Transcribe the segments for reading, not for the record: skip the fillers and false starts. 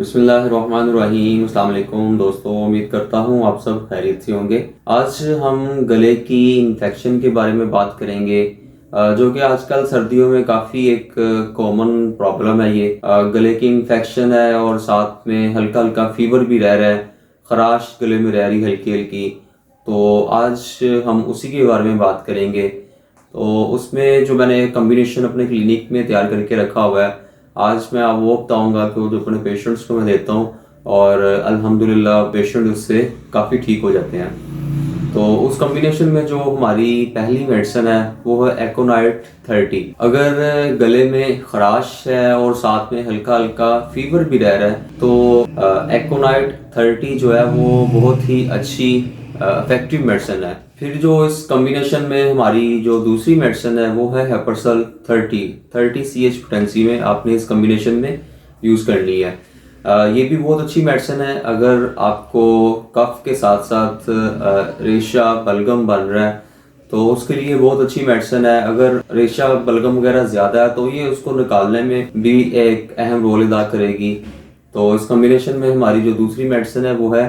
बिस्मिल्लाहिर्रहमानिर्रहीम। अस्सलाम वालेकुम दोस्तों, उम्मीद करता हूँ आप सब खैरियत से होंगे। आज हम गले की इन्फेक्शन के बारे में बात करेंगे, जो कि आजकल सर्दियों में काफ़ी एक कॉमन प्रॉब्लम है। ये गले की इन्फेक्शन है और साथ में हल्का हल्का फीवर भी रह रहा है, खराश गले में रह रही हल्की हल्की। तो आज हम उसी के बारे में बात करेंगे। तो उसमें जो मैंने कम्बिनेशन अपने क्लिनिक में तैयार करके रखा हुआ है, आज मैं आप वो बताऊंगा कि वो जो अपने पेशेंट्स को मैं देता हूँ और अल्हम्दुलिल्लाह पेशेंट उससे काफ़ी ठीक हो जाते हैं। तो उस कॉम्बिनेशन में जो हमारी पहली मेडिसिन है वो है एकोनाइट 30। अगर गले में खराश है और साथ में हल्का हल्का फीवर भी रह रहा है तो एकोनाइट 30 जो है वो बहुत ही अच्छी इफेक्टिव मेडिसिन है। फिर जो इस कॉम्बिनेशन में हमारी जो दूसरी मेडिसिन है वो है हेपरसल 30 CH पोटेंसी में आपने इस कॉम्बिनेशन में यूज़ करनी है। ये भी बहुत अच्छी मेडिसिन है अगर आपको कफ के साथ साथ रेशा बलगम बन रहा है तो उसके लिए बहुत अच्छी मेडिसिन है। अगर रेशा बलगम वगैरह ज़्यादा है तो ये उसको निकालने में भी एक अहम रोल अदा करेगी। तो इस कॉम्बिनेशन में हमारी जो दूसरी मेडिसिन है वो है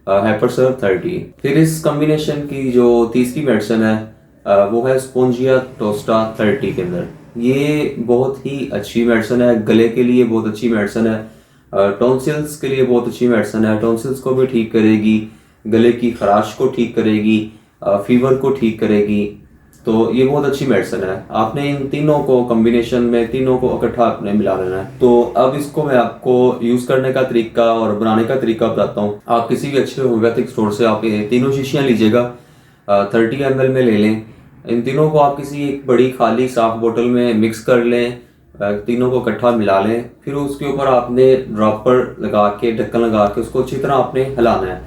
हेपरसल 30। फिर इस कॉम्बिनेशन की जो तीसरी मेडिसिन है वो है स्पोंजिया टोस्टा 30 के अंदर। ये बहुत ही अच्छी मेडिसिन है, गले के लिए बहुत अच्छी मेडिसिन है, टॉन्सिल्स के लिए बहुत अच्छी मेडिसिन है। टॉन्सिल्स को भी ठीक करेगी, गले की खराश को ठीक करेगी, फीवर को ठीक करेगी। तो ये बहुत अच्छी मेडिसिन है। आपने इन तीनों को कॉम्बिनेशन में तीनों को इकट्ठा आपने मिला लेना है। तो अब इसको मैं आपको यूज़ करने का तरीका और बनाने का तरीका बताता हूँ। आप किसी भी अच्छे होम्योपैथिक स्टोर से आप ये तीनों शीशियाँ लीजिएगा, 30 ml में ले लें। इन तीनों को आप किसी एक बड़ी खाली साफ बोतल में मिक्स कर लें, तीनों को इकट्ठा मिला लें। फिर उसके ऊपर आपने ड्रॉपर लगा के ढक्कन लगा के उसको अच्छी तरह आपने हिलाना है।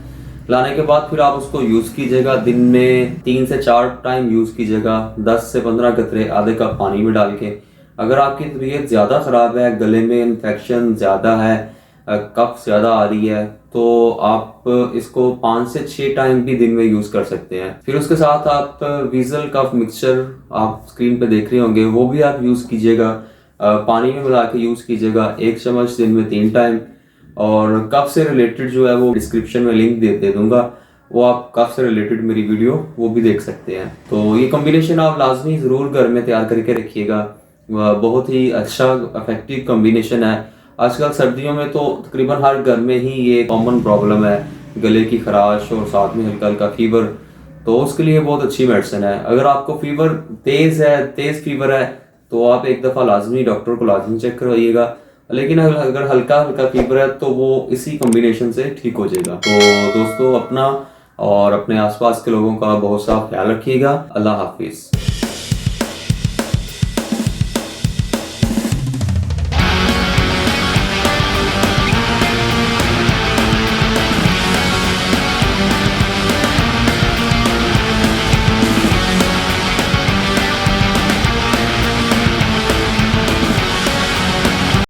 लाने के बाद फिर आप उसको यूज़ कीजिएगा, दिन में 3 से 4 टाइम यूज़ कीजिएगा, 10 से 15 कतरे आधे कप पानी में डाल के। अगर आपकी तबीयत ज़्यादा ख़राब है, गले में इन्फेक्शन ज़्यादा है, कफ ज़्यादा आ रही है, तो आप इसको 5 से 6 टाइम भी दिन में यूज़ कर सकते हैं। फिर उसके साथ आप वीजल कफ मिक्सचर आप स्क्रीन पे देख रहे होंगे, वो भी आप यूज़ कीजिएगा, पानी में मिला के यूज़ कीजिएगा, 1 चम्मच दिन में 3 टाइम। और कफ से रिलेटेड जो है वो डिस्क्रिप्शन में लिंक दे दूंगा, वो आप कफ से रिलेटेड मेरी वीडियो वो भी देख सकते हैं। तो ये कॉम्बिनेशन आप लाजमी ज़रूर घर में तैयार करके रखिएगा, बहुत ही अच्छा इफेक्टिव कॉम्बिनेशन है। आजकल सर्दियों में तो तकरीबन हर घर में ही ये कॉमन प्रॉब्लम है, गले की खराश और साथ में हल्का हल्का फीवर। तो उसके लिए बहुत अच्छी मेडिसिन है। अगर आपको फीवर तेज़ फीवर है तो आप एक दफ़ा लाजमी डॉक्टर को लाजमी चेक करवाइएगा। लेकिन अगर हल्का हल्का फीवर है तो वो इसी कॉम्बिनेशन से ठीक हो जाएगा। तो दोस्तों, अपना और अपने आसपास के लोगों का बहुत सा ख्याल रखिएगा। अल्लाह हाफिज़।